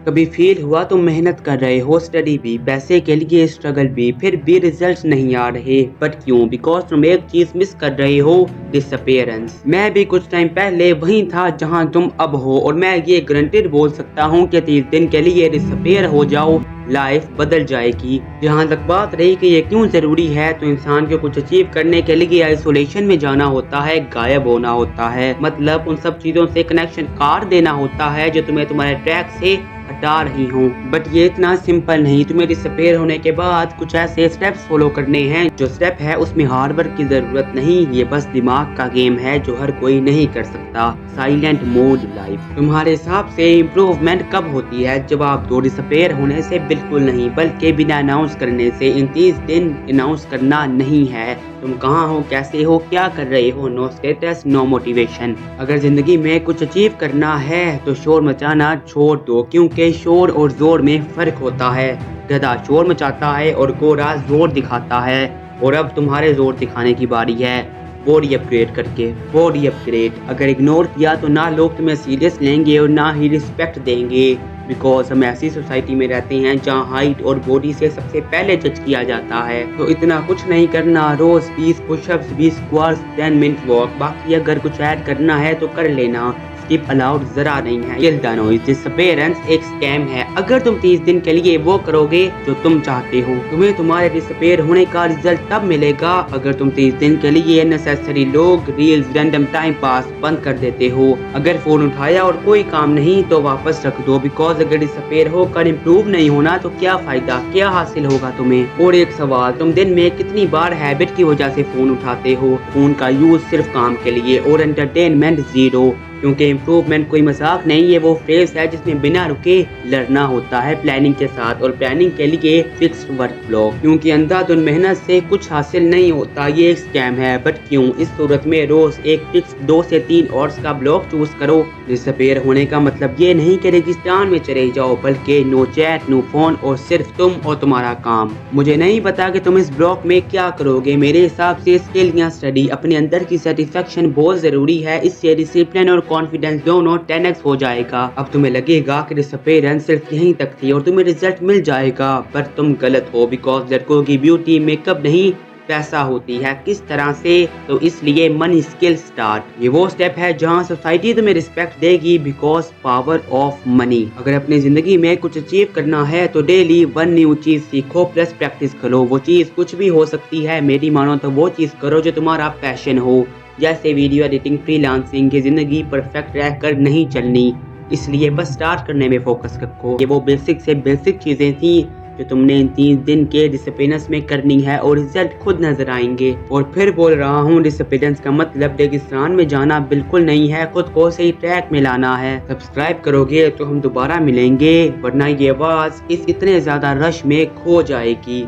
कभी फील हुआ तुम मेहनत कर रहे हो, स्टडी भी, पैसे के लिए स्ट्रगल भी, फिर भी रिजल्ट्स नहीं आ रहे, बट क्यों? बिकॉज तुम एक चीज मिस कर रहे हो, डिसअपियरेंस। मैं भी कुछ टाइम पहले वहीं था जहां तुम अब हो, और मैं ये गारंटेड बोल सकता हूँ कि 30 दिन के लिए डिसअपियर हो जाओ, लाइफ बदल जाएगी। जहाँ तक बात रही कि ये क्यों जरूरी है, तो इंसान को कुछ अचीव करने के लिए आइसोलेशन में जाना होता है, गायब होना होता है, मतलब उन सब चीजों से कनेक्शन काट देना होता है जो तुम्हें तुम्हारे ट्रैक से हटा रही हूँ। बट ये इतना सिंपल नहीं। तुम्हें डिसअपियर होने के बाद कुछ ऐसे स्टेप्स फॉलो करने हैं। जो स्टेप है उसमें हार्ड वर्क की जरूरत नहीं, ये बस दिमाग का गेम है जो हर कोई नहीं कर सकता। Silent mode life. तुम्हारे हिसाब से इम्प्रूवमेंट कब होती है? जब आप दो डिसअपियर होने से बिल्कुल नहीं, बल्कि बिना अनाउंस करने से। इन 30 दिन अनाउंस करना नहीं है तुम कहाँ हो, कैसे हो, क्या कर रहे हो। No status, no motivation. अगर जिंदगी में कुछ अचीव करना है तो शोर मचाना छोड़ दो, क्योंकि शोर और जोर में फर्क होता है। गधा शोर मचाता है और गोरा जोर दिखाता है, और अब तुम्हारे जोर दिखाने की बारी है। बॉडी अपग्रेड करके। बॉडी अपग्रेड अगर इग्नोर किया तो ना लोग तुम्हें सीरियस लेंगे और ना ही रिस्पेक्ट देंगे, बिकॉज हम ऐसी सोसाइटी में रहते हैं जहाँ हाइट और बॉडी से सबसे पहले जज किया जाता है। तो इतना कुछ नहीं करना, रोज 20 पुशअप्स, 20 स्क्वाट्स, 10 मिनट वॉक। बाकी अगर कुछ ऐड करना है तो कर लेना, स्किप अलाउड जरा नहीं है। Kill the noise. डिसअपियरेंस एक स्कैम है। अगर तुम 30 दिन के लिए वो करोगे जो तुम चाहते हो, तुम्हें तुम्हारे डिसअपियर होने का रिजल्ट तब मिलेगा अगर तुम 30 दिन के लिए नेसेसरी लोग, रील्स, रैंडम टाइम पास बंद कर देते हो। अगर फोन उठाया और कोई काम नहीं तो वापस रख दो, बिकॉज अगर डिसअपियर होकर इम्प्रूव नहीं होना तो क्या फायदा, क्या हासिल होगा तुम्हें। और एक सवाल, तुम दिन में कितनी बार हैबिट की वजह से फोन उठाते हो? फोन का यूज सिर्फ काम के लिए और एंटरटेनमेंट जीरो, क्योंकि इम्प्रूवमेंट कोई मजाक नहीं है, वो फेज है जिसमें बिना रुके लड़ना होता है प्लानिंग के साथ, और प्लानिंग के लिए फिक्स्ड वर्क ब्लॉक। क्योंकि अंधाधुन मेहनत से कुछ हासिल नहीं होता, ये एक स्कैम है। बट क्यों? इस सूरत में रोज एक फिक्स 2 से 3 आवर्स का ब्लॉक चूज करो। डिसअपियर होने का मतलब ये नहीं कि रेगिस्तान में चले जाओ, बल्कि नो चैट, नो फोन, और सिर्फ तुम और तुम्हारा काम। मुझे नहीं पता कि तुम इस ब्लॉक में क्या करोगे। मेरे हिसाब से स्किल या स्टडी, अपने अंदर की सेटिस्फेक्शन बहुत जरूरी है। इससे डिसिप्लिन और कॉन्फिडेंस दोनों 10x हो जाएगा। अब तुम्हें लगेगा कि डिसअपियरेंस सिर्फ यहीं तक थी और तुम्हें रिजल्ट मिल जाएगा, पर तुम गलत हो। बिकॉज लड़कों की ब्यूटी मेकअप नहीं, पैसा होती है। किस तरह से? तो इसलिए मनी स्किल स्टार्ट। ये वो स्टेप है जहां सोसाइटी तुम्हें रिस्पेक्ट देगी, बिकॉज पावर ऑफ मनी। अगर अपनी जिंदगी में कुछ अचीव करना है तो डेली 1 न्यू चीज सीखो प्लस प्रैक्टिस करो। वो चीज कुछ भी हो सकती है, मेरी मानो तो वो चीज करो जो तुम्हारा पैशन हो, जैसे वीडियो एडिटिंग, फ्रीलांसिंग। की जिंदगी परफेक्ट रह कर नहीं चलनी, इसलिए बस स्टार्ट करने में फोकस रखो। ये वो बेसिक से बेसिक चीजें थी जो तुमने इन 30 दिन के डिसिप्लिनस में करनी है, और रिजल्ट खुद नजर आएंगे। और फिर बोल रहा हूँ, डिसिप्लिनस का मतलब रेगिस्तान में जाना बिल्कुल नहीं है, खुद को सही ट्रैक में लाना है। सब्सक्राइब करोगे तो हम दोबारा मिलेंगे, वरना ये आवाज इस इतने ज्यादा रश में खो जाएगी।